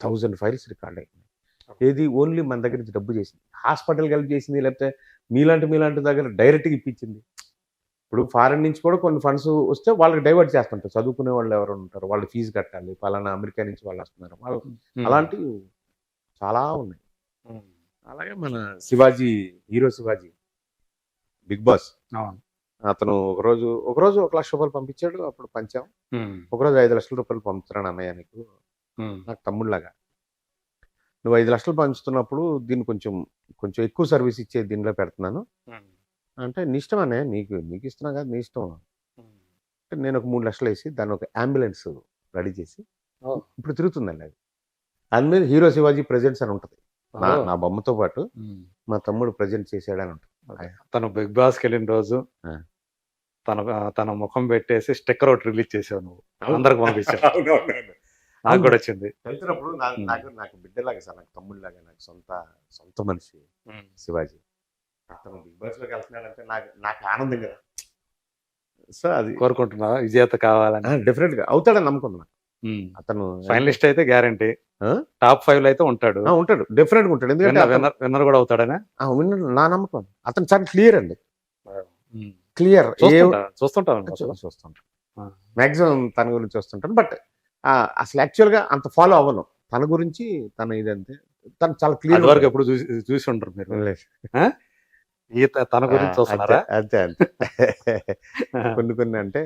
1000 files record అయ్యింది. ఏది only మన దగ్గర నుంచి డబ్బు చేసింది. హాస్పిటల్‌కి హెల్ప్ చేసింది. లేకపోతే మీలాంటి దగ్గర డైరెక్ట్‌గా ఇప్పించింది. ఇప్పుడు ఫారెన్ నుంచి కూడా కొన్ని ఫండ్స్ వస్తే వాళ్ళకి డైవర్ట్ చేస్తుంటారు. చదువుకునే వాళ్ళు ఎవరైనా ఉంటారు. వాళ్ళు ఫీజు కట్టాలి. పలానా అమెరికా నుంచి వాళ్ళు వస్తున్నారు. వాళ్ళు అలాంటివి చాలా ఉన్నాయి. అలాగే మన Shivaji, hero Shivaji, big boss. అవును. అతను ఒకరోజు ₹1,00,000 పంపించాడు. అప్పుడు పంచాం. ఒకరోజు ₹5,00,000 పంపుతున్నాను అన్నయ్య నీకు. నాకు తమ్ముడిలాగా. నువ్వు 5,00,000 పంచుతున్నప్పుడు దీన్ని కొంచెం ఎక్కువ సర్వీస్ ఇచ్చే దీనిలో పెడుతున్నాను. అంటే నీ ఇష్టం అన్నయ్య. నీకు ఇస్తున్నా కాదు నీ ఇష్టం. అంటే నేను ఒక 3,00,000 వేసి దాన్ని ఒక అంబులెన్స్ రెడీ చేసి ఇప్పుడు తిరుగుతుందండి అది. దాని మీద హీరో శివాజీ ప్రెజెంట్స్ అని ఉంటుంది. నా బొమ్మతో పాటు మా తమ్ముడు ప్రెజెంట్ చేసాడని ఉంటుంది. తను బిగ్ బాస్కి వెళ్ళిన రోజు తన ముఖం పెట్టేసి స్టిక్కర్ ఒకటి రిలీజ్ చేసావు నువ్వు, అందరికి పంపించావు. నాకు కూడా వచ్చింది. వెళ్తున్నప్పుడు నాకు బిడ్డలాగా సార్, నాకు తమ్ముడిలాగా, నాకు సొంత మనిషి శివాజీ. అతను బిగ్ బాస్ లోకి వెళ్తున్నాడంటే నాకు ఆనందం కదా. సో అది కోరుకుంటున్నా విజేత కావాలని. డెఫినెట్ గా అవుతాడని నమ్ముకున్నా. అతను ఫైనలిస్ట్ అయితే గ్యారంటీ, టాప్ 5 అయితే ఉంటాడు. డెఫినెట్ గా ఉంటాడు. ఎందుకంటే విన్నర్ కూడా అవుతాడనే విన్నర్ నా నమ్మకం. అతను చాలా క్లియర్ అండి. క్లియర్ చూస్తుంటాను మాక్సిమం తన గురించి చూస్తుంటాను. బట్ అసలు యాక్చువల్ గా అంత ఫాలో అవ్వను తన గురించి. తన ఇదంతే తను చాలా క్లియర్ వరకు ఎప్పుడు చూసి ఉంటారు మీరు. తన గురించి చూస్తున్నారా? అంతే కొన్ని అంటే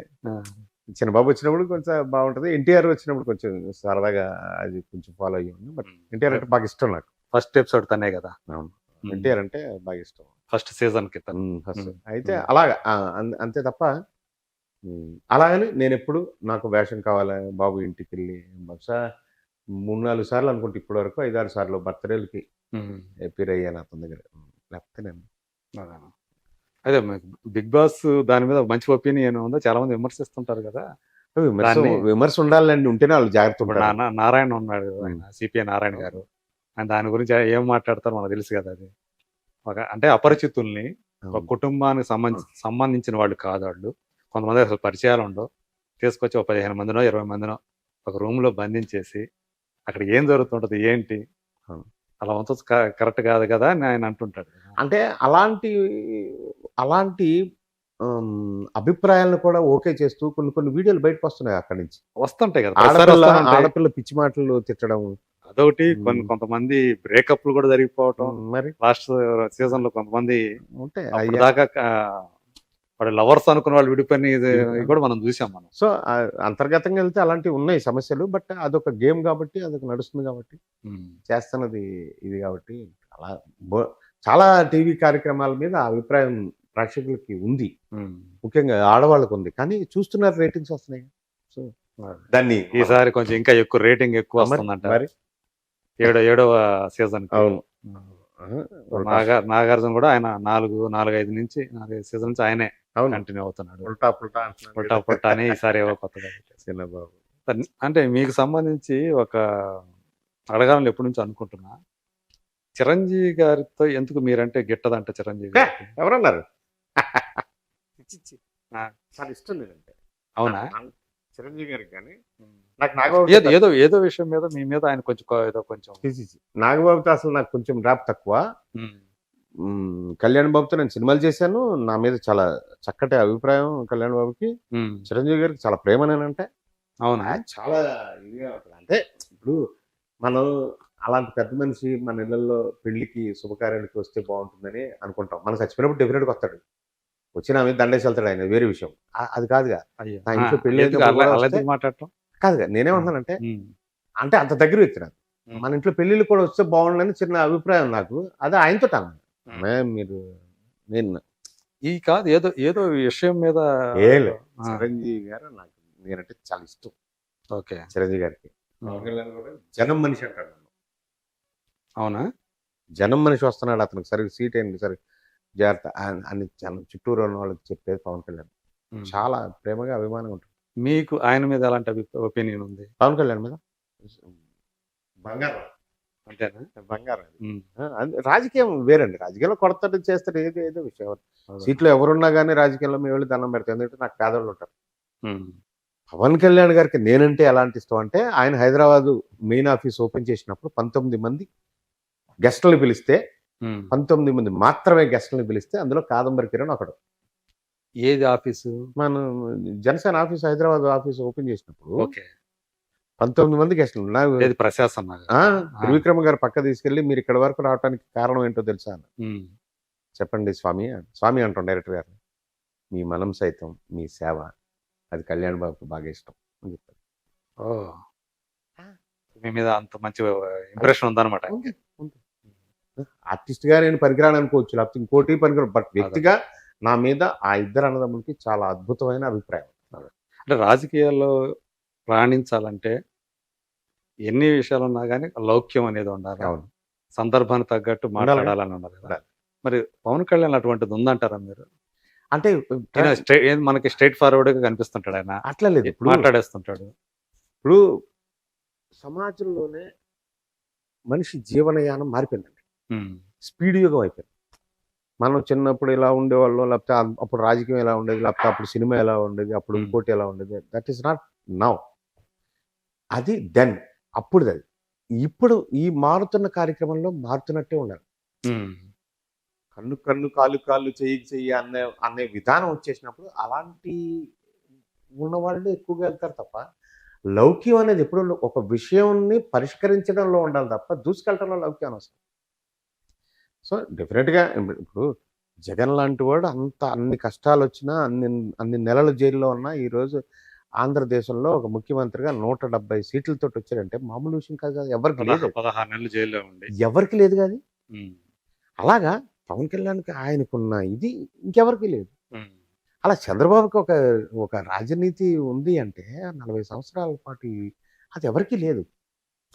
చిన్నబాబు వచ్చినప్పుడు కొంచెం బాగుంటది. ఎన్టీఆర్ వచ్చినప్పుడు కొంచెం సరదాగా అది కొంచెం ఫాలో అయ్యి ఉంది. బట్ ఎన్టీఆర్ అంటే బాగా ఇష్టం నాకు. ఫస్ట్ ఎపిసోడ్ తనే కదా. అవును, ఎన్టీఆర్ అంటే బాగా ఇష్టం. ఫస్ట్ సీజన్ కి ఫస్ట్ అయితే అలాగా అంతే తప్ప అలాగని నేను ఎప్పుడు నాకు వేషం కావాలి బాబు ఇంటికి వెళ్ళి బహుశా 3-4 సార్లు అనుకుంటే ఇప్పటి వరకు 5-6 సార్లు బర్త్డేలకి అపీర్ అయ్యాను అతని దగ్గర. లేకపోతే నేను అదే బిగ్ బాస్ దాని మీద మంచి ఒపీనియన్ ఉందా? చాలా మంది విమర్శిస్తుంటారు కదా. విమర్శ ఉండాలండి, ఉంటేనే వాళ్ళు జాగ్రత్త. నారాయణ ఉన్నాడు కదా, సిపిఐ నారాయణ గారు. ఆయన దాని గురించి ఏం మాట్లాడతారో మనకు తెలుసు కదా. అది అంటే అపరిచితుల్ని ఒక కుటుంబానికి సంబంధించిన వాళ్ళు కాదు వాళ్ళు. కొంతమంది అసలు పరిచయాలు ఉండవు, తీసుకొచ్చి ఒక 15 మందినో 20 మందినో ఒక రూమ్ లో బంధించేసి అక్కడ ఏం జరుగుతుంటది ఏంటి అలా ఉంచచ్చు కరెక్ట్ కాదు కదా అని ఆయన అంటుంటాడు. అంటే అలాంటి అభిప్రాయాలను కూడా ఓకే చేస్తూ కొన్ని వీడియోలు బయటకు వస్తున్నాయి. అక్కడి నుంచి వస్తుంటాయి కదా. ఆడపిల్ల పిచ్చి మాటలు తిట్టడం అదొకటి. కొంతమంది బ్రేకప్లు కూడా జరిగిపోవటం. మరి లాస్ట్ సీజన్ లో కొంతమంది దాకా వాడు లవర్స్ అనుకున్న వాళ్ళు విడిపోయి కూడా మనం చూసాం. మనం సో అంతర్గతంగా వెళ్తే అలాంటివి ఉన్నాయి సమస్యలు. బట్ అదొక గేమ్ కాబట్టి, అదొక నడుస్తుంది కాబట్టి, చేస్తున్నది ఇది కాబట్టి అలా చాలా టీవీ కార్యక్రమాల మీద అభిప్రాయం ప్రేక్షకులకి ఉంది, ముఖ్యంగా ఆడవాళ్ళకు ఉంది. కానీ చూస్తున్నారు, రేటింగ్స్ వస్తున్నాయి. సో దాన్ని ఈసారి కొంచెం ఇంకా ఎక్కువ రేటింగ్ ఎక్కువ వస్తుందంట. మరి 7వ సీజన్. అవును, నాగార్జున కూడా ఆయన 4-5 నుంచి 4 సీజన్ నుంచి ఆయనే కంటిన్యూ అవుతున్నాడు. పుల్టా అని ఈసారి ఏవో కొత్తగా చిన్నబాబు. అంటే మీకు సంబంధించి ఒక అడగాలని ఎప్పటి నుంచి అనుకుంటున్నా, చిరంజీవి గారితో ఎందుకు మీరంటే గిట్టదంట? చిరంజీవి ఎవరన్నారు? చాలా ఇష్టం లేదంటే. అవునా? చిరంజీవి గారికి కానీ నాకు ఏదో విషయం మీద మీ మీద ఆయన కొంచెం నాగబాబుతో అసలు నాకు కొంచెం ర్యాప్ తక్కువ. కళ్యాణ్ బాబుతో నేను సినిమాలు చేశాను. నా మీద చాలా చక్కటి అభిప్రాయం కళ్యాణ్ బాబుకి. చిరంజీవి గారికి చాలా ప్రేమనేనంటే. అవునా? చాలా ఇదిగా ఉంటుంది. అంటే ఇప్పుడు మనం అలాంటి పెద్ద మనిషి మన ఇళ్లలో పెళ్లికి శుభకార్యానికి వస్తే బాగుంటుందని అనుకుంటాం. మనం చచ్చిపోయినప్పుడు డెఫినెట్గా వస్తాడు, వచ్చి నా మీద దండేసి వెళ్తాడు. ఆయన వేరే విషయం. అది కాదుగా. నా ఇంట్లో పెళ్లి మాట్లాడటం కాదుగా. నేనేమంటున్నానంటే అంటే అంత దగ్గర వ్యక్తి నాకు. మన ఇంట్లో పెళ్లిళ్ళు కూడా వస్తే బాగుండని చిన్న అభిప్రాయం నాకు. అదే ఆయనతో అన్నాను. మీరు నేను ఈ కాదు ఏదో విషయం మీద. చిరంజీవి గారు నాకు నేనంటే చాలా ఇష్టం. ఓకే, చిరంజీవి గారికి జనం మనిషి అంటాడు. అవునా? జనం మనిషి వస్తున్నాడు, అతనికి సరిగ్గా సీట్ అయింది, సరే జాగ్రత్త అని చుట్టూరు ఉన్న వాళ్ళకి చెప్పేది పవన్ కళ్యాణ్. చాలా ప్రేమగా అభిమానం ఉంటుంది. మీకు ఆయన మీద ఎలాంటి ఒపీనియన్ ఉంది? పవన్ కళ్యాణ్ మీద బంగారం. అంతేనా? బంగారం. రాజకీయం వేరండి. రాజకీయంలో కొడతాడు చేస్తాడు, ఏదో విషయం. సీట్లో ఎవరున్నా కానీ రాజకీయంలో మేము వెళ్ళి దండం పెడతాం. ఎందుకంటే నాకు పేదవాళ్ళు ఉంటారు. పవన్ కళ్యాణ్ గారికి నేనంటే ఎలాంటి ఇష్టం అంటే, ఆయన హైదరాబాదు మెయిన్ ఆఫీస్ ఓపెన్ చేసినప్పుడు 19 మంది గెస్టులను పిలిస్తే, 19 మంది మాత్రమే గెస్టులను పిలిస్తే అందులో కాదంబరి కిరణ్ ఒకడు. ఏది ఆఫీసు? మనం Janasena office Hyderabad office open చేసినప్పుడు ఓకే. 19 మంది గెస్టులు. నాకు ఏది ప్రశాసన? త్రివిక్రమ గారు పక్క తీసుకెళ్ళి, మీరు ఇక్కడ వరకు రావడానికి కారణం ఏంటో తెలుసా అన్న. చెప్పండి స్వామి. స్వామి అంటాం డైరెక్టర్ గారిని. మీ మనం సైతం మీ సేవ, అది కళ్యాణ్ బాబుకి బాగా ఇష్టం అని చెప్పారు. మీ మీద అంత మంచి ఇంప్రెషన్ ఉందన్నమాట. ఆర్టిస్ట్ గా నేను పనికిరాను అనుకోవచ్చు, లేకపోతే ఇంకోటి పనికిరాను, బట్ వ్యక్తిగా నా మీద ఆ ఇద్దరు అన్నదమ్ములకి చాలా అద్భుతమైన అభిప్రాయం. అంటే రాజకీయాల్లో రాణించాలంటే ఎన్ని విషయాలు ఉన్నా కానీ లౌక్యం అనేది ఉండాలి. అవును. సందర్భానికి తగ్గట్టు మాట్లాడాలని ఉండాలి కదా. మరి పవన్ కళ్యాణ్ అటువంటిది ఉందంటారా మీరు? అంటే మనకి స్ట్రైట్ ఫార్వర్డ్ గా కనిపిస్తుంటాడు ఆయన. అట్లా లేదు, ఇప్పుడు మాట్లాడేస్తుంటాడు. ఇప్పుడు సమాజంలోనే మనిషి జీవనయానం మారిపోయిందండి. స్పీడ్ యుగం అయిపోయింది. మనం చిన్నప్పుడు ఇలా ఉండేవాళ్ళు, లేకపోతే అప్పుడు రాజకీయం ఎలా ఉండేది, లేకపోతే అప్పుడు సినిమా ఎలా ఉండేది, అప్పుడు ఇంకోటి ఎలా ఉండేది. That is not now. అది దెన్, అప్పుడు అది. ఇప్పుడు ఈ మారుతున్న కార్యక్రమంలో మారుతున్నట్టే ఉండాలి. కన్ను కన్ను కాలు కాళ్ళు చెయ్యి చెయ్యి అనే విధానం వచ్చేసినప్పుడు అలాంటి ఉన్నవాళ్ళు ఎక్కువగా వెళ్తారు తప్ప, లౌక్యం అనేది ఎప్పుడు ఒక విషయాన్ని పరిష్కరించడంలో ఉండాలి తప్ప దూసుకెళ్ళటంలో లౌక్యం అవసరం. సో డెఫినెట్గా ఇప్పుడు జగన్ లాంటి వాడు అన్ని కష్టాలు వచ్చినా, అన్ని నెలలు జైల్లో ఉన్నా ఈరోజు ఆంధ్రదేశంలో ఒక ముఖ్యమంత్రిగా 170 సీట్లతో వచ్చారంటే మామూలు విషయం కాదు కదా. ఎవరికి లేదు, 16 నెలలు జైల్లో ఉండి ఎవరికి లేదు కాదు. అలాగా పవన్ కళ్యాణ్కి ఆయనకున్న ఇది ఇంకెవరికి లేదు. అలా చంద్రబాబుకి ఒక రాజనీతి ఉంది అంటే 40 సంవత్సరాల పాటు అది ఎవరికి లేదు.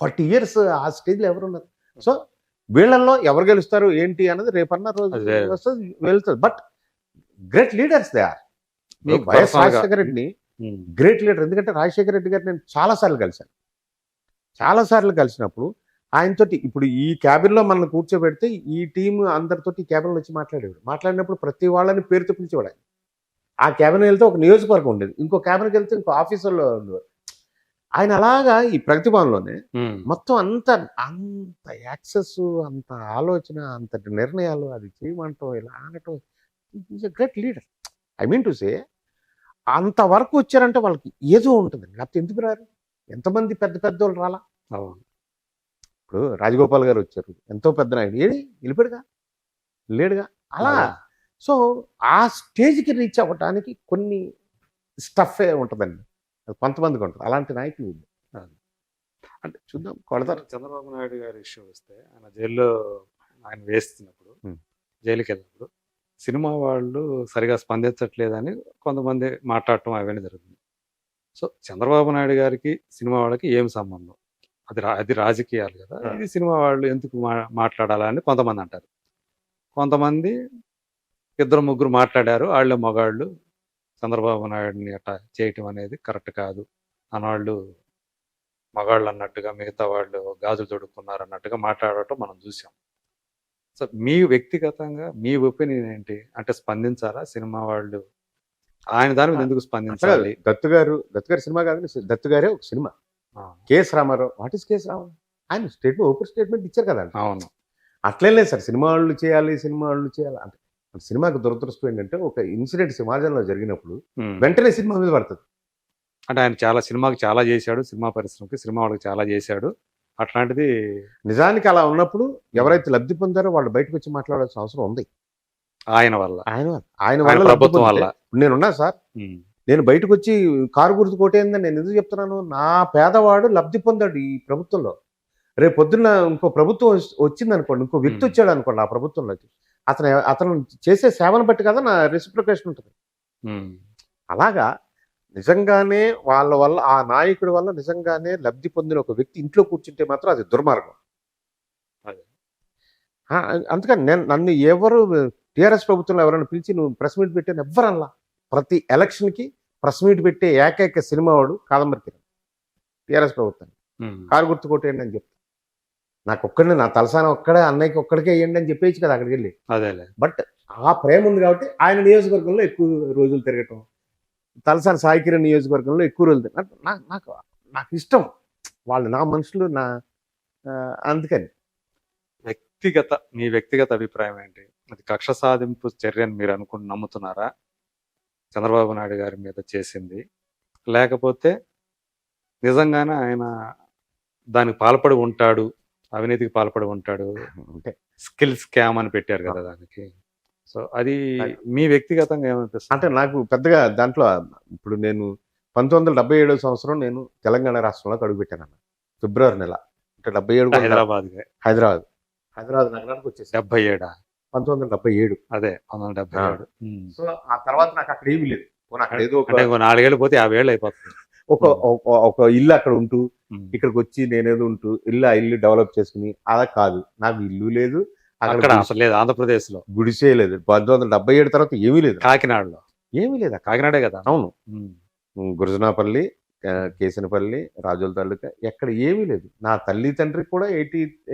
40 years ఆ స్టేజ్లో ఎవరున్నారు? సో వీళ్ళల్లో ఎవరు గెలుస్తారు ఏంటి అన్నది రేపన్న రోజు వస్తుంది, వెళ్తుంది. But great leaders they are. YS Rajasekhara రెడ్డిని గ్రేట్ లీడర్. ఎందుకంటే రాజశేఖర రెడ్డి గారు నేను చాలాసార్లు కలిసినప్పుడు ఆయనతోటి, ఇప్పుడు ఈ క్యాబిన్లో మనల్ని కూర్చోబెడితే ఈ టీం అందరితోటి క్యాబిన్లో వచ్చి మాట్లాడినప్పుడు ప్రతి వాళ్ళని పేరుతో పిలిచేవాడు ఆయన. ఆ క్యాబిన్ వెళ్తే ఒక నియోజకవర్గం ఉండేది, ఇంకో క్యాబిన్కి వెళ్తే ఇంకో ఆఫీసర్లో ఉండేవారు. ఆయన అలాగా ఈ ప్రగతి భవన్లోనే మొత్తం అంత యాక్సెస్, అంత ఆలోచన, అంత నిర్ణయాలు, అది చేయమంటాం ఇలా అనటం. Is a great leader. I mean to say, అంతవరకు వచ్చారంటే వాళ్ళకి ఏదో ఉంటుందండి, లేకపోతే ఎందుకు రారు? ఎంతమంది పెద్ద వాళ్ళు రాలా? ఇప్పుడు రాజగోపాల్ గారు వచ్చారు, ఎంతో పెద్ద నాయుడు, వెళ్ళిపోయాడుగా, లేడుగా. అలా సో ఆ స్టేజ్కి రీచ్ అవ్వటానికి కొన్ని స్టఫే ఉంటుందండి, కొంతమందికి ఉంటుంది. అలాంటి నాయకులు అంటే చూద్దాం, కొడతారు. చంద్రబాబు నాయుడు గారి ఇష్యూ వస్తే ఆయన జైల్లో ఆయన వేస్తున్నప్పుడు, జైలుకి వెళ్ళినప్పుడు సినిమా వాళ్ళు సరిగా స్పందించట్లేదని కొంతమంది మాట్లాడటం అవన్నీ జరుగుతుంది. సో చంద్రబాబు నాయుడు గారికి సినిమా వాళ్ళకి ఏం సంబంధం? అది రాజకీయాలు కదా, ఇది సినిమా వాళ్ళు ఎందుకు మాట్లాడాలని కొంతమంది అంటారు. కొంతమంది 2-3 మాట్లాడారు, వాళ్ళే మగాళ్ళు, చంద్రబాబు నాయుడిని అట్లా చేయటం అనేది కరెక్ట్ కాదు అన్నవాళ్ళు మగాళ్ళు అన్నట్టుగా, మిగతా వాళ్ళు గాజులు తొడుక్కున్నారు అన్నట్టుగా మాట్లాడటం మనం చూసాం. సో మీ వ్యక్తిగతంగా మీ ఒపీనియన్ ఏంటి? అంటే స్పందించాలా సినిమా వాళ్ళు? ఆయన దాని మీద ఎందుకు స్పందించాలి? దత్తు గారు సినిమా కాదు, దత్తు గారే ఒక సినిమా. KS Ramarao, what is KS Ramarao? ఆయన ఓపెన్ స్టేట్మెంట్ ఇచ్చారు కదా. అవును, అట్లే లేదు సార్, సినిమా వాళ్ళు చేయాలి అంటే సినిమాకి దురదృష్టం ఏంటంటే, ఒక ఇన్సిడెంట్ సమాజంలో జరిగినప్పుడు వెంటనే సినిమా మీద పడుతుంది. అంటే ఆయన సినిమాకి చాలా చేశాడు, సినిమా పరిశ్రమకి, సినిమా వాళ్ళకి చాలా చేశాడు. అట్లాంటిది నిజానికి అలా ఉన్నప్పుడు ఎవరైతే లబ్ధి పొందారో వాళ్ళు బయటకు వచ్చి మాట్లాడాల్సిన అవసరం ఉంది. ఆయన వల్ల ప్రభుత్వం వల్ల నేనున్నా సార్, నేను బయటకు వచ్చి కారు గుర్తు కోటేందని నేను ఎందుకు చెప్తున్నాను? నా పేదవాడు లబ్ధి పొందాడు ఈ ప్రభుత్వంలో. రేపు పొద్దున్న ఇంకో ప్రభుత్వం వచ్చింది అనుకోండి, ఇంకో వ్యక్తి వచ్చాడు అనుకోండి ఆ ప్రభుత్వంలోకి, అతను చేసే సేవను బట్టి కదా నా రెసిప్రికేషన్ ఉంటుంది. అలాగా నిజంగానే వాళ్ళ వల్ల, ఆ నాయకుడి వల్ల నిజంగానే లబ్ధి పొందిన ఒక వ్యక్తి ఇంట్లో కూర్చుంటే మాత్రం అది దుర్మార్గం. అందుకని నన్ను ఎవరు టీఆర్ఎస్ ప్రభుత్వంలో ఎవరైనా పిలిచి నువ్వు ప్రెస్ మీట్ పెట్టాను ఎవ్వరల్లా. ప్రతి ఎలక్షన్కి ప్రెస్ మీట్ పెట్టే ఏకైక సినిమా వాడు కాదంబరి కిరణ్. టీఆర్ఎస్ ప్రభుత్వాన్ని కారు గుర్తు కొట్టేయండి అని చెప్తాను. నాకు ఒక్కడిని, నా తలసాన ఒక్కడే, అన్నయ్యకి ఒక్కడికే వేయండి అని చెప్పేసి కదా అక్కడికి వెళ్ళి. అదేలే. బట్ ఆ ప్రేమ ఉంది కాబట్టి ఆయన నియోజకవర్గంలో ఎక్కువ రోజులు తిరగటం, తలసాని సాయి కిరణ్ నియోజకవర్గంలో ఎక్కువ రోజులు నాకు నాకు ఇష్టం వాళ్ళు, నా మనుషులు, నా అందుకని. మీ వ్యక్తిగత అభిప్రాయం ఏంటి? అది కక్ష సాధింపు చర్యని మీరు నమ్ముతున్నారా చంద్రబాబు నాయుడు గారి మీద చేసింది? లేకపోతే నిజంగానే ఆయన దానికి పాల్పడి ఉంటాడు, అవినీతికి పాల్పడి ఉంటాడు, అంటే స్కిల్ స్కామ్ అని పెట్టారు కదా దానికి. సో అది మీ వ్యక్తిగతంగా ఏమనిపిస్తుంది? అంటే నాకు పెద్దగా దాంట్లో ఇప్పుడు నేను 1977 సంవత్సరం నేను తెలంగాణ రాష్ట్రంలోకి అడుగుపెట్టాను అన్న, ఫిబ్రవరి నెల. అంటే 77 హైదరాబాద్ నగరానికి వచ్చేసి 77 1977. అదే 1977. సో ఆ తర్వాత నాకు అక్కడ ఏమీ లేదు. అక్కడ ఏదో అంటే 4 ఏళ్ళు పోతే 50 ఏళ్ళు అయిపోతుంది. ఒక ఇల్లు అక్కడ ఉంటూ ఇక్కడికి వచ్చి నేనేదో ఉంటూ ఇల్లు డెవలప్ చేసుకుని అలా కాదు. నాకు ఇల్లు లేదు అక్కడ అసలు లేదు, ఆంధ్రప్రదేశ్ లో గుడిసే లేదు. 1977 తర్వాత ఏమీ లేదు. కాకినాడలో ఏమీ లేదు. కాకినాడే కదా. అవును, గురజనాపల్లి, కేసనపల్లి, రాజోల తాలూకా ఎక్కడ ఏమీ లేదు. నా తల్లి తండ్రికి కూడా